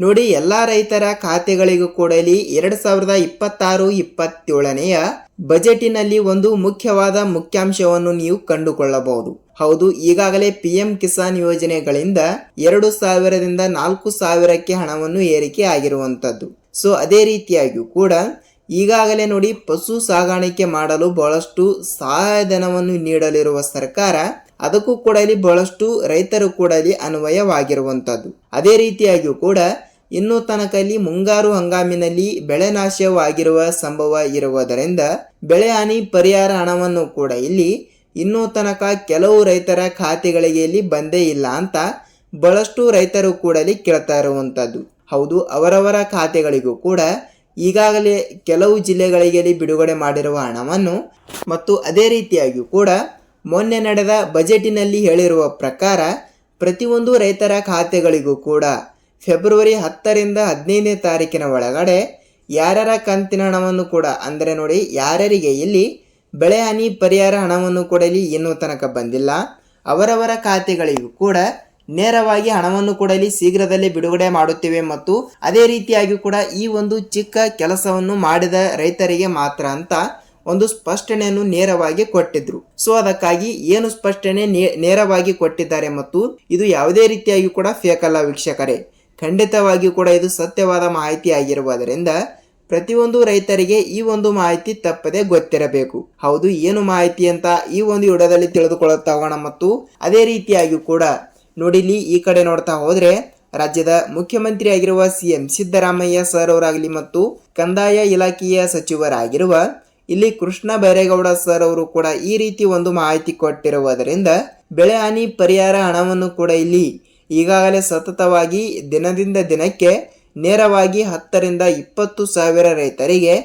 ನೋಡಿ, ಎಲ್ಲ ರೈತರ ಖಾತೆಗಳಿಗೂ ಕೂಡ ಇಲ್ಲಿ 2026-27ನೆಯ ಬಜೆಟಿನಲ್ಲಿ ಒಂದು ಮುಖ್ಯವಾದ ಮುಖ್ಯಾಂಶವನ್ನು ನೀವು ಕಂಡುಕೊಳ್ಳಬಹುದು. ಹೌದು, ಈಗಾಗಲೇ PM ಕಿಸಾನ್ ಯೋಜನೆಗಳಿಂದ 2000ದಿಂದ 4000ಕ್ಕೆ ಹಣವನ್ನು ಏರಿಕೆ ಆಗಿರುವಂತದ್ದು. ಸೊ ಅದೇ ರೀತಿಯಾಗಿಯೂ ಕೂಡ ಈಗಾಗಲೇ ನೋಡಿ, ಪಶು ಸಾಗಾಣಿಕೆ ಮಾಡಲು ಬಹಳಷ್ಟು ಸಹಾಯಧನವನ್ನು ನೀಡಲಿರುವ ಸರ್ಕಾರ, ಅದಕ್ಕೂ ಕೂಡ ಇಲ್ಲಿ ಬಹಳಷ್ಟು ರೈತರು ಕೂಡ ಇಲ್ಲಿ ಅನ್ವಯವಾಗಿರುವಂತದ್ದು. ಅದೇ ರೀತಿಯಾಗಿಯೂ ಕೂಡ ಇನ್ನೂ ತನಕ ಇಲ್ಲಿ ಮುಂಗಾರು ಹಂಗಾಮಿನಲ್ಲಿ ಬೆಳೆ ನಾಶವಾಗಿರುವ ಸಂಭವ ಇರುವುದರಿಂದ ಬೆಳೆ ಹಾನಿ ಪರಿಹಾರ ಹಣವನ್ನು ಕೂಡ ಇಲ್ಲಿ ಇನ್ನೂ ತನಕ ಕೆಲವು ರೈತರ ಖಾತೆಗಳಿಗೆ ಇಲ್ಲಿ ಬಂದೇ ಇಲ್ಲ ಅಂತ ಬಹಳಷ್ಟು ರೈತರು ಕೂಡ ಇಲ್ಲಿ ಕೇಳ್ತಾ ಇರುವಂತದ್ದು. ಹೌದು, ಅವರವರ ಖಾತೆಗಳಿಗೂ ಕೂಡ ಈಗಾಗಲೇ ಕೆಲವು ಜಿಲ್ಲೆಗಳಿಗೆ ಬಿಡುಗಡೆ ಮಾಡಿರುವ ಹಣವನ್ನು ಮತ್ತು ಅದೇ ರೀತಿಯಾಗಿಯೂ ಕೂಡ ಮೊನ್ನೆ ನಡೆದ ಬಜೆಟಿನಲ್ಲಿ ಹೇಳಿರುವ ಪ್ರಕಾರ ಪ್ರತಿಯೊಂದು ರೈತರ ಖಾತೆಗಳಿಗೂ ಕೂಡ ಫೆಬ್ರವರಿ 10ರಿಂದ 15ನೇ ತಾರೀಕಿನ ಒಳಗಡೆ ಯಾರ್ಯಾರ ಕಂತಿನ ಹಣವನ್ನು ಕೂಡ, ಅಂದರೆ ನೋಡಿ, ಯಾರ್ಯಾರಿಗೆ ಇಲ್ಲಿ ಬೆಳೆ ಹಾನಿ ಪರಿಹಾರ ಹಣವನ್ನು ಕೂಡ ಇಲ್ಲಿ ಇನ್ನೂ ತನಕ ಬಂದಿಲ್ಲ, ಅವರವರ ಖಾತೆಗಳಿಗೂ ಕೂಡ ನೇರವಾಗಿ ಹಣವನ್ನು ಕೂಡ ಇಲ್ಲಿ ಶೀಘ್ರದಲ್ಲೇ ಬಿಡುಗಡೆ ಮಾಡುತ್ತೇವೆ ಮತ್ತು ಅದೇ ರೀತಿಯಾಗಿ ಕೂಡ ಈ ಒಂದು ಚಿಕ್ಕ ಕೆಲಸವನ್ನು ಮಾಡಿದ ರೈತರಿಗೆ ಮಾತ್ರ ಅಂತ ಒಂದು ಸ್ಪಷ್ಟನೆಯನ್ನು ನೇರವಾಗಿ ಕೊಟ್ಟಿದ್ರು. ಸೊ ಅದಕ್ಕಾಗಿ ಏನು ಸ್ಪಷ್ಟನೆ ನೇರವಾಗಿ ಕೊಟ್ಟಿದ್ದಾರೆ ಮತ್ತು ಇದು ಯಾವುದೇ ರೀತಿಯಾಗಿ ಕೂಡ ಫೇಕ್ ಅಲ್ಲ ವೀಕ್ಷಕರೇ, ಖಂಡಿತವಾಗಿಯೂ ಕೂಡ ಇದು ಸತ್ಯವಾದ ಮಾಹಿತಿ ಆಗಿರುವುದರಿಂದ ಪ್ರತಿಯೊಂದು ರೈತರಿಗೆ ಈ ಒಂದು ಮಾಹಿತಿ ತಪ್ಪದೆ ಗೊತ್ತಿರಬೇಕು. ಹೌದು, ಏನು ಮಾಹಿತಿ ಅಂತ ಈ ಒಂದು ವಿಡಿಯೋದಲ್ಲಿ ತಿಳಿದುಕೊಳ್ಳುತ್ತಾ ಹೋಗೋಣ. ಮತ್ತು ಅದೇ ರೀತಿಯಾಗಿ ಕೂಡ ನೋಡಿ, ಇಲ್ಲಿ ಈ ಕಡೆ ನೋಡ್ತಾ ಹೋದ್ರೆ ರಾಜ್ಯದ ಮುಖ್ಯಮಂತ್ರಿ ಆಗಿರುವ CM ಸಿದ್ದರಾಮಯ್ಯ ಸರ್ ಅವರಾಗಲಿ ಮತ್ತು ಕಂದಾಯ ಇಲಾಖೆಯ ಸಚಿವರಾಗಿರುವ ಇಲ್ಲಿ ಕೃಷ್ಣ ಬೈರೇಗೌಡ ಸರ್ ಅವರು ಕೂಡ ಈ ರೀತಿ ಒಂದು ಮಾಹಿತಿ ಕೊಟ್ಟಿರುವುದರಿಂದ ಬೆಳೆ ಹಾನಿ ಪರಿಹಾರ ಹಣವನ್ನು ಕೂಡ ಇಲ್ಲಿ ಈಗಾಗಲೇ ಸತತವಾಗಿ ದಿನದಿಂದ ದಿನಕ್ಕೆ ನೇರವಾಗಿ 10ರಿಂದ 20 ಸಾವಿರ ರೈತರಿಗೆ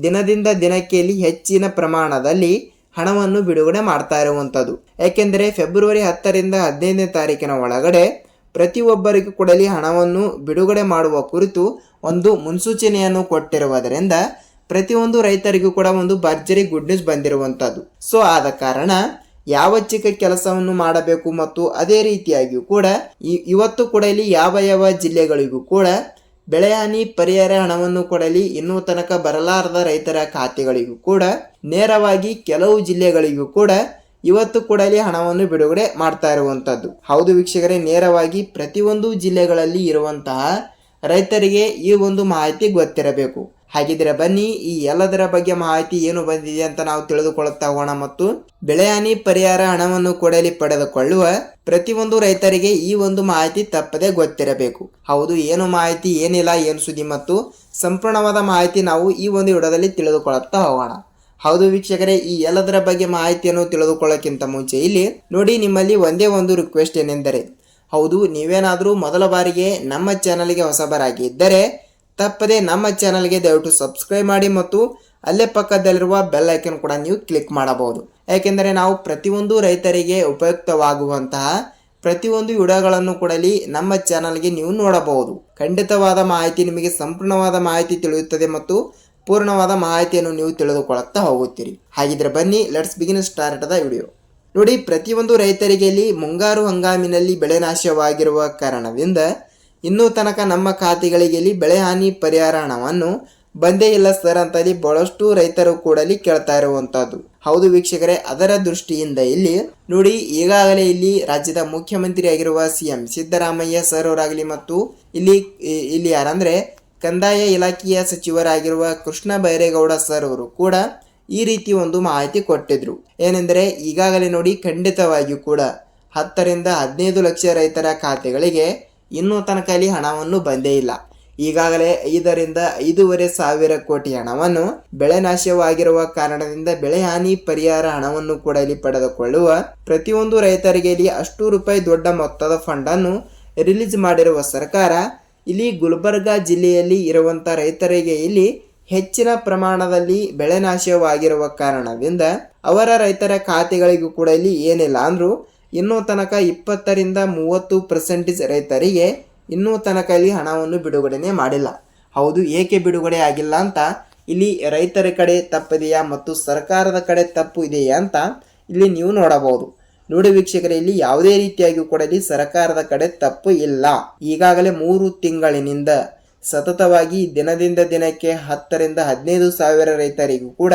ದಿನದಿಂದ ದಿನಕ್ಕೆ ಇಲ್ಲಿ ಹೆಚ್ಚಿನ ಪ್ರಮಾಣದಲ್ಲಿ ಹಣವನ್ನು ಬಿಡುಗಡೆ ಮಾಡ್ತಾ ಇರುವಂಥದ್ದು. ಯಾಕೆಂದರೆ ಫೆಬ್ರವರಿ 10ರಿಂದ 15ನೇ ತಾರೀಕಿನ ಒಳಗಡೆ ಪ್ರತಿಯೊಬ್ಬರಿಗೂ ಕೂಡ ಹಣವನ್ನು ಬಿಡುಗಡೆ ಮಾಡುವ ಕುರಿತು ಒಂದು ಮುನ್ಸೂಚನೆಯನ್ನು ಕೊಟ್ಟಿರುವುದರಿಂದ ಪ್ರತಿಯೊಂದು ರೈತರಿಗೂ ಕೂಡ ಒಂದು ಭರ್ಜರಿ ಗುಡ್ ನ್ಯೂಸ್ ಬಂದಿರುವಂಥದ್ದು. ಸೊ ಆದ ಕಾರಣ ಯಾವ ಚಿಕ್ಕ ಕೆಲಸವನ್ನು ಮಾಡಬೇಕು ಮತ್ತು ಅದೇ ರೀತಿಯಾಗಿಯೂ ಕೂಡ ಇವತ್ತು ಕೂಡ ಇಲ್ಲಿ ಯಾವ ಜಿಲ್ಲೆಗಳಿಗೂ ಕೂಡ ಬೆಳೆ ಹಾನಿ ಪರಿಹಾರ ಹಣವನ್ನು ಕೊಡಲಿ ಇನ್ನೂ ತನಕ ಬರಲಾರದ ರೈತರ ಖಾತೆಗಳಿಗೂ ಕೂಡ ನೇರವಾಗಿ ಕೆಲವು ಜಿಲ್ಲೆಗಳಿಗೂ ಕೂಡ ಇವತ್ತು ಕೂಡ ಇಲ್ಲಿ ಹಣವನ್ನು ಬಿಡುಗಡೆ ಮಾಡ್ತಾ ಇರುವಂತದ್ದು. ಹೌದು ವೀಕ್ಷಕರೇ, ನೇರವಾಗಿ ಪ್ರತಿಯೊಂದು ಜಿಲ್ಲೆಗಳಲ್ಲಿ ಇರುವಂತಹ ರೈತರಿಗೆ ಈ ಒಂದು ಮಾಹಿತಿ ಗೊತ್ತಿರಬೇಕು. ಹಾಗಿದ್ರೆ ಬನ್ನಿ ಈ ಎಲ್ಲದರ ಬಗ್ಗೆ ಮಾಹಿತಿ ಏನು ಬಂದಿದೆ ಅಂತ ನಾವು ತಿಳಿದುಕೊಳ್ಳುತ್ತಾ ಹೋಗೋಣ. ಮತ್ತು ಬೆಳೆ ಹಾನಿ ಪರಿಹಾರ ಹಣವನ್ನು ಕೊಡಲಿ ಪಡೆದುಕೊಳ್ಳುವ ಪ್ರತಿಯೊಂದು ರೈತರಿಗೆ ಈ ಒಂದು ಮಾಹಿತಿ ತಪ್ಪದೆ ಗೊತ್ತಿರಬೇಕು. ಹೌದು, ಏನು ಮಾಹಿತಿ, ಏನಿಲ್ಲ, ಏನು ಸುದ್ದಿ ಮತ್ತು ಸಂಪೂರ್ಣವಾದ ಮಾಹಿತಿ ನಾವು ಈ ಒಂದು ವಿಡಿಯೋದಲ್ಲಿ ತಿಳಿದುಕೊಳ್ಳುತ್ತಾ ಹೋಗೋಣ. ಹೌದು ವೀಕ್ಷಕರೇ, ಈ ಎಲ್ಲದರ ಬಗ್ಗೆ ಮಾಹಿತಿಯನ್ನು ತಿಳಿದುಕೊಳ್ಳೋಕ್ಕಿಂತ ಮುಂಚೆ ಇಲ್ಲಿ ನೋಡಿ, ನಿಮ್ಮಲ್ಲಿ ಒಂದೇ ಒಂದು ರಿಕ್ವೆಸ್ಟ್ ಏನೆಂದರೆ, ಹೌದು, ನೀವೇನಾದರೂ ಮೊದಲ ಬಾರಿಗೆ ನಮ್ಮ ಚಾನಲ್ಗೆ ಹೊಸಬರಾಗಿ ಇದ್ದರೆ ತಪ್ಪದೆ ನಮ್ಮ ಚಾನಲ್ಗೆ ದಯವಿಟ್ಟು ಸಬ್ಸ್ಕ್ರೈಬ್ ಮಾಡಿ ಮತ್ತು ಅಲ್ಲೇ ಪಕ್ಕದಲ್ಲಿರುವ ಬೆಲ್ ಐಕನ್ ಕೂಡ ನೀವು ಕ್ಲಿಕ್ ಮಾಡಬಹುದು. ಯಾಕೆಂದರೆ ನಾವು ಪ್ರತಿಯೊಂದು ರೈತರಿಗೆ ಉಪಯುಕ್ತವಾಗುವಂತಹ ಪ್ರತಿಯೊಂದು ವಿಡಿಯೋಗಳನ್ನು ಕೂಡ ನಮ್ಮ ಚಾನಲ್ಗೆ ನೀವು ನೋಡಬಹುದು. ಖಂಡಿತವಾದ ಮಾಹಿತಿ, ನಿಮಗೆ ಸಂಪೂರ್ಣವಾದ ಮಾಹಿತಿ ತಿಳಿಯುತ್ತದೆ ಮತ್ತು ಪೂರ್ಣವಾದ ಮಾಹಿತಿಯನ್ನು ನೀವು ತಿಳಿದುಕೊಳ್ಳುತ್ತಾ ಹೋಗುತ್ತೀರಿ. ಹಾಗಿದ್ರೆ ಬನ್ನಿ, let's begin start the video. ನೋಡಿ, ಪ್ರತಿಯೊಂದು ರೈತರಿಗೆ ಇಲ್ಲಿ ಮುಂಗಾರು ಹಂಗಾಮಿನಲ್ಲಿ ಬೆಳೆ ನಾಶವಾಗಿರುವ ಕಾರಣದಿಂದ ಇನ್ನೂ ತನಕ ನಮ್ಮ ಖಾತೆಗಳಿಗೆ ಇಲ್ಲಿ ಬೆಳೆ ಹಾನಿ ಪರಿಹಾರ ಹಣವನ್ನು ಬಂದೇ ಇಲ್ಲ ಸರ್ ಅಂತ ಇಲ್ಲಿ ಬಹಳಷ್ಟು ರೈತರು ಕೂಡ ಕೇಳ್ತಾ ಇರುವಂತದ್ದು. ಹೌದು ವೀಕ್ಷಕರೇ, ಅದರ ದೃಷ್ಟಿಯಿಂದ ಇಲ್ಲಿ ನೋಡಿ, ಈಗಾಗಲೇ ಇಲ್ಲಿ ರಾಜ್ಯದ ಮುಖ್ಯಮಂತ್ರಿ ಆಗಿರುವ CM ಸಿದ್ದರಾಮಯ್ಯ ಸರ್ ಅವರಾಗಲಿ ಮತ್ತು ಇಲ್ಲಿ ಯಾರಂದ್ರೆ ಕಂದಾಯ ಇಲಾಖೆಯ ಸಚಿವರಾಗಿರುವ ಕೃಷ್ಣ ಬೈರೇಗೌಡ ಸರ್ ಅವರು ಕೂಡ ಈ ರೀತಿ ಒಂದು ಮಾಹಿತಿ ಕೊಟ್ಟಿದ್ರು. ಏನೆಂದರೆ ಈಗಾಗಲೇ ನೋಡಿ, ಖಂಡಿತವಾಗಿಯೂ ಕೂಡ 10ರಿಂದ 15 ಲಕ್ಷ ರೈತರ ಖಾತೆಗಳಿಗೆ ಇನ್ನೂ ತನಕ ಇಲ್ಲಿ ಹಣವನ್ನು ಬಂದೇ ಇಲ್ಲ. ಈಗಾಗಲೇ 5ರಿಂದ 5.5 ಸಾವಿರ ಕೋಟಿ ಹಣವನ್ನು ಬೆಳೆ ನಾಶವಾಗಿರುವ ಕಾರಣದಿಂದ ಬೆಳೆ ಹಾನಿ ಪರಿಹಾರ ಹಣವನ್ನು ಕೂಡ ಇಲ್ಲಿ ಪಡೆದುಕೊಳ್ಳುವ ಪ್ರತಿಯೊಂದು ರೈತರಿಗೆ ಇಲ್ಲಿ ಅಷ್ಟು ರೂಪಾಯಿ ದೊಡ್ಡ ಮೊತ್ತದ ಫಂಡ್ ಅನ್ನು ರಿಲೀಸ್ ಮಾಡಿರುವ ಸರ್ಕಾರ ಇಲ್ಲಿ ಗುಲ್ಬರ್ಗಾ ಜಿಲ್ಲೆಯಲ್ಲಿ ಇರುವಂತಹ ರೈತರಿಗೆ ಇಲ್ಲಿ ಹೆಚ್ಚಿನ ಪ್ರಮಾಣದಲ್ಲಿ ಬೆಳೆ ನಾಶವಾಗಿರುವ ಕಾರಣದಿಂದ ಅವರ ರೈತರ ಖಾತೆಗಳಿಗೂ ಕೂಡ ಇಲ್ಲಿ ಏನಿಲ್ಲ ಅಂದ್ರೂ ಇನ್ನೂ ತನಕ 20ರಿಂದ 30% ರೈತರಿಗೆ ಇನ್ನೂ ತನಕ ಇಲ್ಲಿ ಹಣವನ್ನು ಬಿಡುಗಡೆ ಮಾಡಿಲ್ಲ. ಹೌದು, ಏಕೆ ಬಿಡುಗಡೆ ಆಗಿಲ್ಲ ಅಂತ ಇಲ್ಲಿ ರೈತರ ಕಡೆ ತಪ್ಪಿದೆಯಾ ಮತ್ತು ಸರ್ಕಾರದ ಕಡೆ ತಪ್ಪು ಇದೆಯಾ ಅಂತ ಇಲ್ಲಿ ನೀವು ನೋಡಬಹುದು. ನೋಡಿ ವೀಕ್ಷಕರೇ, ಇಲ್ಲಿ ಯಾವುದೇ ರೀತಿಯಾಗಿ ಕೂಡ ಇಲ್ಲಿ ಸರ್ಕಾರದ ಕಡೆ ತಪ್ಪು ಇಲ್ಲ. ಈಗಾಗಲೇ 3 ತಿಂಗಳಿನಿಂದ ಸತತವಾಗಿ ದಿನದಿಂದ ದಿನಕ್ಕೆ 10 ರಿಂದ 15 ಸಾವಿರ ರೈತರಿಗೂ ಕೂಡ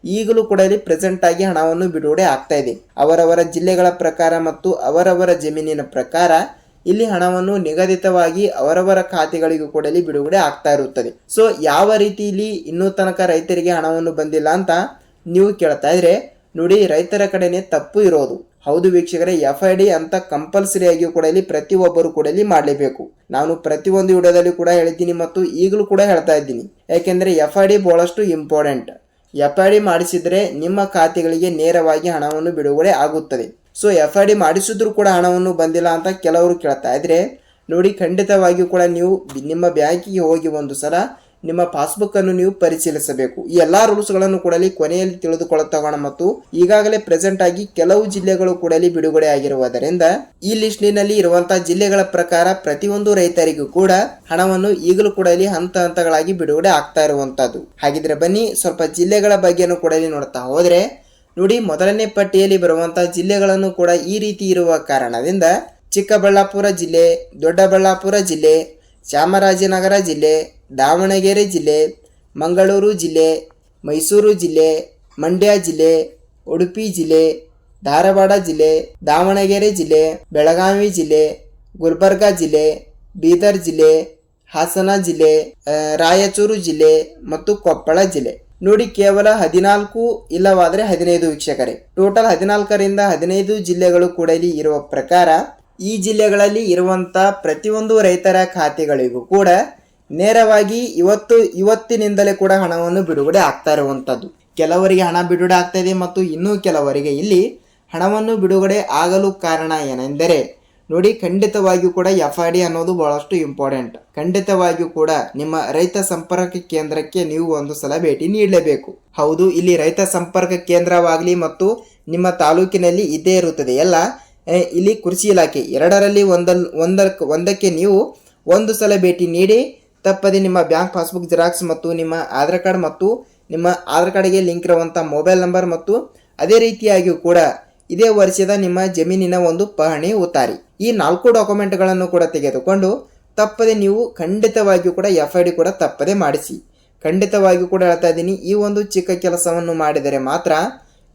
ಈಗಲೂ ಕೂಡ ಇಲ್ಲಿ ಪ್ರೆಸೆಂಟ್ ಆಗಿ ಹಣವನ್ನು ಬಿಡುಗಡೆ ಆಗ್ತಾ ಇದೆ. ಅವರವರ ಜಿಲ್ಲೆಗಳ ಪ್ರಕಾರ ಮತ್ತು ಅವರವರ ಜಮೀನಿನ ಪ್ರಕಾರ ಇಲ್ಲಿ ಹಣವನ್ನು ನಿಗದಿತವಾಗಿ ಅವರವರ ಖಾತೆಗಳಿಗೂ ಕೂಡ ಇಲ್ಲಿ ಬಿಡುಗಡೆ ಆಗ್ತಾ ಇರುತ್ತದೆ. ಸೊ ಯಾವ ರೀತಿ ಇಲ್ಲಿ ಇನ್ನೂ ತನಕ ರೈತರಿಗೆ ಹಣವನ್ನು ಬಂದಿಲ್ಲ ಅಂತ ನೀವು ಕೇಳ್ತಾ ಇದ್ರೆ, ನೋಡಿ ರೈತರ ಕಡೆನೆ ತಪ್ಪು ಇರೋದು. ಹೌದು ವೀಕ್ಷಕರೇ, FID ಅಂತ ಕಂಪಲ್ಸರಿ ಆಗಿ ಕೂಡ ಇಲ್ಲಿ ಪ್ರತಿಯೊಬ್ಬರು ಕೂಡ ಇಲ್ಲಿ ಮಾಡಲೇಬೇಕು. ನಾನು ಪ್ರತಿಯೊಂದು ವಿಡಿಯೋದಲ್ಲಿ ಕೂಡ ಹೇಳಿದ್ದೀನಿ ಮತ್ತು ಈಗಲೂ ಕೂಡ ಹೇಳ್ತಾ ಇದ್ದೀನಿ. ಯಾಕೆಂದ್ರೆ FID ಬಹಳಷ್ಟು ಇಂಪಾರ್ಟೆಂಟ್. FID ಮಾಡಿಸಿದ್ರೆ ನಿಮ್ಮ ಖಾತೆಗಳಿಗೆ ನೇರವಾಗಿ ಹಣವನ್ನು ಬಿಡುಗಡೆ ಆಗುತ್ತದೆ. ಸೊ FID ಮಾಡಿಸಿದ್ರು ಕೂಡ ಹಣವನ್ನು ಬಂದಿಲ್ಲ ಅಂತ ಕೆಲವರು ಕೇಳ್ತಾ ಇದ್ರೆ, ನೋಡಿ ಖಂಡಿತವಾಗಿಯೂ ಕೂಡ ನೀವು ನಿಮ್ಮ ಬ್ಯಾಂಕಿಗೆ ಹೋಗಿ ಒಂದು ಸಲ ನಿಮ್ಮ ಪಾಸ್ಬುಕ್ ಅನ್ನು ನೀವು ಪರಿಶೀಲಿಸಬೇಕು. ಈ ಎಲ್ಲಾ ರೂಲ್ಸ್ಗಳನ್ನು ಕೂಡ ಕೊನೆಯಲ್ಲಿ ತಿಳಿದುಕೊಳ್ಳೋಣ. ಮತ್ತು ಈಗಾಗಲೇ ಪ್ರೆಸೆಂಟ್ ಆಗಿ ಕೆಲವು ಜಿಲ್ಲೆಗಳು ಕೂಡ ಬಿಡುಗಡೆ ಆಗಿರುವುದರಿಂದ ಈ ಲಿಸ್ಟಿನಲ್ಲಿ ಇರುವಂತಹ ಜಿಲ್ಲೆಗಳ ಪ್ರಕಾರ ಪ್ರತಿಯೊಂದು ರೈತರಿಗೂ ಕೂಡ ಹಣವನ್ನು ಈಗಲೂ ಕೂಡ ಹಂತ ಹಂತಗಳಾಗಿ ಬಿಡುಗಡೆ ಆಗ್ತಾ ಇರುವಂತದ್ದು. ಹಾಗಿದ್ರೆ ಬನ್ನಿ ಸ್ವಲ್ಪ ಜಿಲ್ಲೆಗಳ ಬಗ್ಗೆನೂ ಕೂಡ ನೋಡ್ತಾ ಹೋದ್ರೆ, ನೋಡಿ ಮೊದಲನೇ ಪಟ್ಟಿಯಲ್ಲಿ ಬರುವಂತಹ ಜಿಲ್ಲೆಗಳನ್ನು ಕೂಡ ಈ ರೀತಿ ಇರುವ ಕಾರಣದಿಂದ ಚಿಕ್ಕಬಳ್ಳಾಪುರ ಜಿಲ್ಲೆ, ದೊಡ್ಡಬಳ್ಳಾಪುರ ಜಿಲ್ಲೆ, ಚಾಮರಾಜನಗರ ಜಿಲ್ಲೆ, ದಾವಣಗೆರೆ ಜಿಲ್ಲೆ, ಮಂಗಳೂರು ಜಿಲ್ಲೆ, ಮೈಸೂರು ಜಿಲ್ಲೆ, ಮಂಡ್ಯ ಜಿಲ್ಲೆ, ಉಡುಪಿ ಜಿಲ್ಲೆ, ಧಾರವಾಡ ಜಿಲ್ಲೆ, ದಾವಣಗೆರೆ ಜಿಲ್ಲೆ, ಬೆಳಗಾವಿ ಜಿಲ್ಲೆ, ಗುಲ್ಬರ್ಗ ಜಿಲ್ಲೆ, ಬೀದರ್ ಜಿಲ್ಲೆ, ಹಾಸನ ಜಿಲ್ಲೆ, ರಾಯಚೂರು ಜಿಲ್ಲೆ ಮತ್ತು ಕೊಪ್ಪಳ ಜಿಲ್ಲೆ. ನೋಡಿ ಕೇವಲ 14 ಇಲ್ಲವಾದ್ರೆ 15 ವೀಕ್ಷಕರೇ, ಟೋಟಲ್ 14ರಿಂದ 15 ಜಿಲ್ಲೆಗಳು ಕೂಡ ಇಲ್ಲಿ ಇರುವ ಪ್ರಕಾರ ಈ ಜಿಲ್ಲೆಗಳಲ್ಲಿ ಇರುವಂತ ಪ್ರತಿಯೊಂದು ರೈತರ ಖಾತೆಗಳಿಗೂ ಕೂಡ ನೇರವಾಗಿ ಇವತ್ತಿನಿಂದಲೇ ಕೂಡ ಹಣವನ್ನು ಬಿಡುಗಡೆ ಆಗ್ತಾ ಇರುವಂತದ್ದು. ಕೆಲವರಿಗೆ ಹಣ ಬಿಡುಗಡೆ ಆಗ್ತಾ ಇದೆ ಮತ್ತು ಇನ್ನೂ ಕೆಲವರಿಗೆ ಇಲ್ಲಿ ಹಣವನ್ನು ಬಿಡುಗಡೆ ಆಗಲು ಕಾರಣ ಏನೆಂದರೆ, ನೋಡಿ ಖಂಡಿತವಾಗಿಯೂ ಕೂಡ FID ಅನ್ನೋದು ಬಹಳಷ್ಟು ಇಂಪಾರ್ಟೆಂಟ್. ಖಂಡಿತವಾಗಿಯೂ ಕೂಡ ನಿಮ್ಮ ರೈತ ಸಂಪರ್ಕ ಕೇಂದ್ರಕ್ಕೆ ನೀವು ಒಂದು ಸಲ ಭೇಟಿ ನೀಡಲೇಬೇಕು. ಹೌದು, ಇಲ್ಲಿ ರೈತ ಸಂಪರ್ಕ ಕೇಂದ್ರವಾಗಲಿ ಮತ್ತು ನಿಮ್ಮ ತಾಲೂಕಿನಲ್ಲಿ ಇದ್ದೇ ಇರುತ್ತದೆ ಎಲ್ಲ. ಇಲ್ಲಿ ಕೃಷಿ ಇಲಾಖೆ ಎರಡರಲ್ಲಿ ಒಂದಕ್ಕೆ ನೀವು ಒಂದು ಸಲ ಭೇಟಿ ನೀಡಿ ತಪ್ಪದೆ ನಿಮ್ಮ ಬ್ಯಾಂಕ್ ಪಾಸ್ಬುಕ್ ಜೆರಾಕ್ಸ್ ಮತ್ತು ನಿಮ್ಮ ಆಧಾರ್ ಕಾರ್ಡ್ ಮತ್ತು ನಿಮ್ಮ ಆಧಾರ್ ಕಾರ್ಡ್ಗೆ ಲಿಂಕ್ ಇರುವಂಥ ಮೊಬೈಲ್ ನಂಬರ್ ಮತ್ತು ಅದೇ ರೀತಿಯಾಗಿಯೂ ಕೂಡ ಇದೇ ವರ್ಷದ ನಿಮ್ಮ ಜಮೀನಿನ ಒಂದು ಪಹಣಿ ಉತ್ತಾರಿ, ಈ 4 ಡಾಕ್ಯುಮೆಂಟ್ಗಳನ್ನು ಕೂಡ ತೆಗೆದುಕೊಂಡು ತಪ್ಪದೆ ನೀವು ಖಂಡಿತವಾಗಿಯೂ ಕೂಡ FID ಕೂಡ ತಪ್ಪದೆ ಮಾಡಿಸಿ. ಖಂಡಿತವಾಗಿಯೂ ಕೂಡ ಹೇಳ್ತಾ ಇದ್ದೀನಿ, ಈ ಒಂದು ಚಿಕ್ಕ ಕೆಲಸವನ್ನು ಮಾಡಿದರೆ ಮಾತ್ರ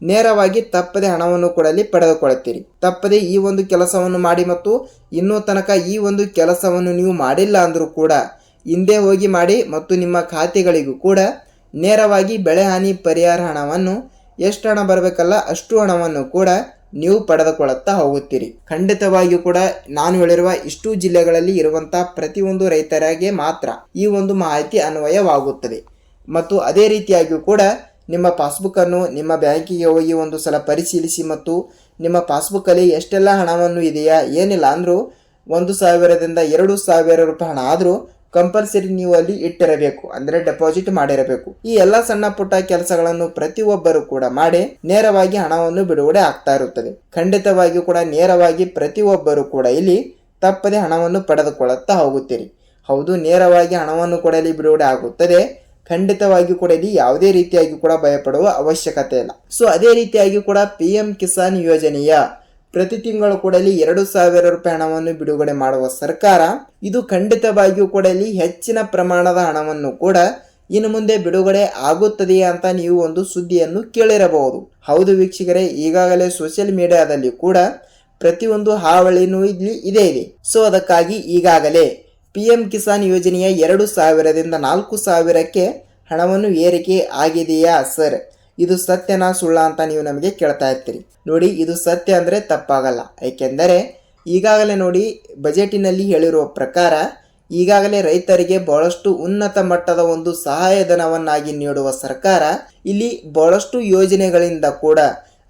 ನೇರವಾಗಿ ತಪ್ಪದೆ ಹಣವನ್ನು ಕೂಡ ಅಲ್ಲಿ ಪಡೆದುಕೊಳ್ಳುತ್ತೀರಿ. ತಪ್ಪದೆ ಈ ಒಂದು ಕೆಲಸವನ್ನು ಮಾಡಿ ಮತ್ತು ಇನ್ನೂ ತನಕ ಈ ಒಂದು ಕೆಲಸವನ್ನು ನೀವು ಮಾಡಿಲ್ಲ ಅಂದರೂ ಕೂಡ ಹಿಂದೆ ಹೋಗಿ ಮಾಡಿ ಮತ್ತು ನಿಮ್ಮ ಖಾತೆಗಳಿಗೂ ಕೂಡ ನೇರವಾಗಿ ಬೆಳೆ ಹಾನಿ ಪರಿಹಾರ ಹಣವನ್ನು ಎಷ್ಟು ಹಣ ಬರಬೇಕಲ್ಲ ಅಷ್ಟು ಹಣವನ್ನು ಕೂಡ ನೀವು ಪಡೆದುಕೊಳ್ಳುತ್ತಾ ಹೋಗುತ್ತೀರಿ. ಖಂಡಿತವಾಗಿಯೂ ಕೂಡ ನಾನು ಹೇಳಿರುವ ಇಷ್ಟು ಜಿಲ್ಲೆಗಳಲ್ಲಿ ಇರುವಂತಹ ಪ್ರತಿಯೊಂದು ರೈತರಿಗೆ ಮಾತ್ರ ಈ ಒಂದು ಮಾಹಿತಿ ಅನ್ವಯವಾಗುತ್ತದೆ. ಮತ್ತು ಅದೇ ರೀತಿಯಾಗಿಯೂ ಕೂಡ ನಿಮ್ಮ ಪಾಸ್ಬುಕ್ ಅನ್ನು ನಿಮ್ಮ ಬ್ಯಾಂಕಿಗೆ ಹೋಗಿ ಒಂದು ಸಲ ಪರಿಶೀಲಿಸಿ ಮತ್ತು ನಿಮ್ಮ ಪಾಸ್ಬುಕ್ಕಲ್ಲಿ ಎಷ್ಟೆಲ್ಲ ಹಣವನ್ನು ಇದೆಯಾ, ಏನಿಲ್ಲ ಅಂದರೂ 1,000ದಿಂದ 2,000 ರೂಪಾಯಿ ಹಣ ಆದರೂ ಕಂಪಲ್ಸರಿ ನೀವು ಅಲ್ಲಿ ಇಟ್ಟಿರಬೇಕು, ಅಂದರೆ ಡೆಪಾಸಿಟ್ ಮಾಡಿರಬೇಕು. ಈ ಎಲ್ಲ ಸಣ್ಣ ಪುಟ್ಟ ಕೆಲಸಗಳನ್ನು ಪ್ರತಿಯೊಬ್ಬರು ಕೂಡ ಮಾಡಿ ನೇರವಾಗಿ ಹಣವನ್ನು ಬಿಡುಗಡೆ ಆಗ್ತಾ ಇರುತ್ತದೆ. ಖಂಡಿತವಾಗಿಯೂ ಕೂಡ ನೇರವಾಗಿ ಪ್ರತಿಯೊಬ್ಬರು ಕೂಡ ಇಲ್ಲಿ ತಪ್ಪದೆ ಹಣವನ್ನು ಪಡೆದುಕೊಳ್ಳುತ್ತಾ ಹೋಗುತ್ತೀರಿ. ಹೌದು, ನೇರವಾಗಿ ಹಣವನ್ನು ಕೂಡ ಇಲ್ಲಿ ಬಿಡುಗಡೆ ಆಗುತ್ತದೆ. ಖಂಡಿತವಾಗಿಯೂ ಕೂಡ ಇಲ್ಲಿ ಯಾವುದೇ ರೀತಿಯಾಗಿ ಕೂಡ ಭಯಪಡುವ ಅವಶ್ಯಕತೆ ಇಲ್ಲ. ಸೊ ಅದೇ ರೀತಿಯಾಗಿ ಕೂಡ PM ಕಿಸಾನ್ ಯೋಜನೆಯ ಪ್ರತಿ ತಿಂಗಳು ಕೂಡ ಇಲ್ಲಿ 2,000 ರೂಪಾಯಿ ಹಣವನ್ನು ಬಿಡುಗಡೆ ಮಾಡುವ ಸರ್ಕಾರ ಇದು ಖಂಡಿತವಾಗಿಯೂ ಕೂಡ ಇಲ್ಲಿ ಹೆಚ್ಚಿನ ಪ್ರಮಾಣದ ಹಣವನ್ನು ಕೂಡ ಇನ್ನು ಮುಂದೆ ಬಿಡುಗಡೆ ಆಗುತ್ತದೆಯೇ ಅಂತ ನೀವು ಒಂದು ಸುದ್ದಿಯನ್ನು ಕೇಳಿರಬಹುದು. ಹೌದು ವೀಕ್ಷಕರೇ, ಈಗಾಗಲೇ ಸೋಷಿಯಲ್ ಮೀಡಿಯಾದಲ್ಲಿ ಕೂಡ ಪ್ರತಿಯೊಂದು ಹಾವಳಿನೂ ಇಲ್ಲಿ ಇದೆ. ಸೊ ಅದಕ್ಕಾಗಿ ಈಗಾಗಲೇ PM ಕಿಸಾನ್ ಯೋಜನೆಯ 2,000ದಿಂದ 4,000ಕ್ಕೆ ಹಣವನ್ನು ಏರಿಕೆ ಆಗಿದೆಯಾ ಸರ್, ಇದು ಸತ್ಯನಾ ಸುಳ್ಳ ಅಂತ ನೀವು ನಮಗೆ ಕೇಳ್ತಾ ಇರ್ತೀರಿ. ನೋಡಿ, ಇದು ಸತ್ಯ ಅಂದರೆ ತಪ್ಪಾಗಲ್ಲ. ಏಕೆಂದರೆ ಈಗಾಗಲೇ ನೋಡಿ ಬಜೆಟಿನಲ್ಲಿ ಹೇಳಿರುವ ಪ್ರಕಾರ ಈಗಾಗಲೇ ರೈತರಿಗೆ ಬಹಳಷ್ಟು ಉನ್ನತ ಮಟ್ಟದ ಒಂದು ಸಹಾಯಧನವನ್ನಾಗಿ ನೀಡುವ ಸರ್ಕಾರ ಇಲ್ಲಿ ಬಹಳಷ್ಟು ಯೋಜನೆಗಳಿಂದ ಕೂಡ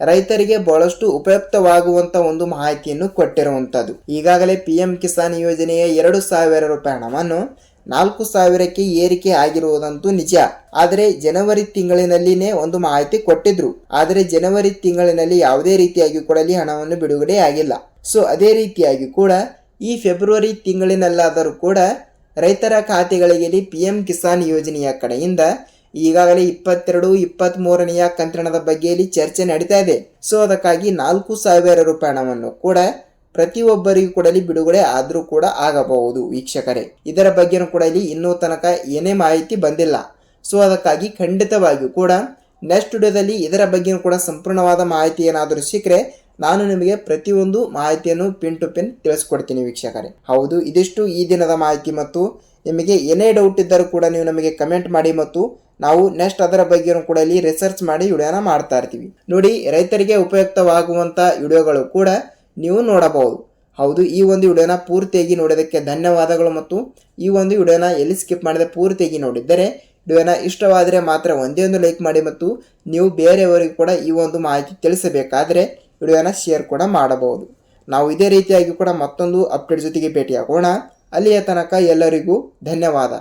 ರೈತರಿಗೆ ಬಹಳಷ್ಟು ಉಪಯುಕ್ತವಾಗುವಂತ ಒಂದು ಮಾಹಿತಿಯನ್ನು ಕೊಟ್ಟಿರುವಂತದ್ದು. ಈಗಾಗಲೇ PM ಕಿಸಾನ್ ಯೋಜನೆಯ 2,000 ರೂಪಾಯಿ ಹಣವನ್ನು 4,000ಕ್ಕೆ ಏರಿಕೆ ಆಗಿರುವುದಂತೂ ನಿಜ. ಆದರೆ ಜನವರಿ ತಿಂಗಳಿನಲ್ಲಿನೇ ಒಂದು ಮಾಹಿತಿ ಕೊಟ್ಟಿದ್ರು. ಆದರೆ ಜನವರಿ ತಿಂಗಳಿನಲ್ಲಿ ಯಾವುದೇ ರೀತಿಯಾಗಿ ಕೂಡ ಹಣವನ್ನು ಬಿಡುಗಡೆ ಆಗಿಲ್ಲ. ಸೊ ಅದೇ ರೀತಿಯಾಗಿ ಕೂಡ ಈ ಫೆಬ್ರವರಿ ತಿಂಗಳಿನಲ್ಲಾದರೂ ಕೂಡ ರೈತರ ಖಾತೆಗಳಿಗೆ PM ಕಿಸಾನ್ ಯೋಜನೆಯ ಕಡೆಯಿಂದ ಈಗಾಗಲೇ 22, 23ನೆಯ ಕಂತಿನ ಬಗ್ಗೆ ಇಲ್ಲಿ ಚರ್ಚೆ ನಡೀತಾ ಇದೆ. ಸೊ ಅದಕ್ಕಾಗಿ 4,000 ರೂಪಾಯಿ ಹಣವನ್ನು ಕೂಡ ಪ್ರತಿಯೊಬ್ಬರಿಗೂ ಕೂಡ ಇಲ್ಲಿ ಬಿಡುಗಡೆ ಆದ್ರೂ ಕೂಡ ಆಗಬಹುದು ವೀಕ್ಷಕರೇ. ಇದರ ಬಗ್ಗೆನೂ ಕೂಡ ಇಲ್ಲಿ ಇನ್ನೂ ತನಕ ಏನೇ ಮಾಹಿತಿ ಬಂದಿಲ್ಲ. ಸೊ ಅದಕ್ಕಾಗಿ ಖಂಡಿತವಾಗಿಯೂ ಕೂಡ ನೆಕ್ಸ್ಟ್ ವಿಡಿಯೋದಲ್ಲಿ ಇದರ ಬಗ್ಗೆನೂ ಕೂಡ ಸಂಪೂರ್ಣವಾದ ಮಾಹಿತಿ ಏನಾದರೂ ಸಿಕ್ಕರೆ ನಾನು ನಿಮಗೆ ಪ್ರತಿಯೊಂದು ಮಾಹಿತಿಯನ್ನು ಪಿನ್ ಟು ಪಿನ್ ತಿಳಿಸ್ಕೊಡ್ತೀನಿ ವೀಕ್ಷಕರೇ. ಹೌದು, ಇದಿಷ್ಟು ಈ ದಿನದ ಮಾಹಿತಿ. ಮತ್ತು ನಿಮಗೆ ಏನೇ ಡೌಟ್ ಇದ್ದರೂ ಕೂಡ ನೀವು ನಮಗೆ ಕಮೆಂಟ್ ಮಾಡಿ ಮತ್ತು ನಾವು ನೆಕ್ಸ್ಟ್ ಅದರ ಬಗ್ಗೆನೂ ಕೂಡ ಇಲ್ಲಿ ರಿಸರ್ಚ್ ಮಾಡಿ ವಿಡಿಯೋನ ಮಾಡ್ತಾ ಇರ್ತೀವಿ. ನೋಡಿ, ರೈತರಿಗೆ ಉಪಯುಕ್ತವಾಗುವಂಥ ವಿಡಿಯೋಗಳು ಕೂಡ ನೀವು ನೋಡಬಹುದು. ಹೌದು, ಈ ಒಂದು ವಿಡಿಯೋನ ಪೂರ್ತಿಯಾಗಿ ನೋಡೋದಕ್ಕೆ ಧನ್ಯವಾದಗಳು. ಮತ್ತು ಈ ಒಂದು ವಿಡಿಯೋನ ಎಲ್ಲಿ ಸ್ಕಿಪ್ ಮಾಡದೆ ಪೂರ್ತಿಯಾಗಿ ನೋಡಿದ್ದರೆ ವಿಡಿಯೋನ ಇಷ್ಟವಾದರೆ ಮಾತ್ರ ಒಂದೇ ಒಂದು ಲೈಕ್ ಮಾಡಿ. ಮತ್ತು ನೀವು ಬೇರೆಯವರಿಗೂ ಕೂಡ ಈ ಒಂದು ಮಾಹಿತಿ ತಿಳಿಸಬೇಕಾದರೆ ವಿಡಿಯೋನ ಶೇರ್ ಕೂಡ ಮಾಡಬಹುದು. ನಾವು ಇದೇ ರೀತಿಯಾಗಿ ಕೂಡ ಮತ್ತೊಂದು ಅಪ್ಡೇಟ್ ಜೊತೆಗೆ ಭೇಟಿಯಾಗೋಣ. ಅಲ್ಲಿಯ ತನಕ ಎಲ್ಲರಿಗೂ ಧನ್ಯವಾದ.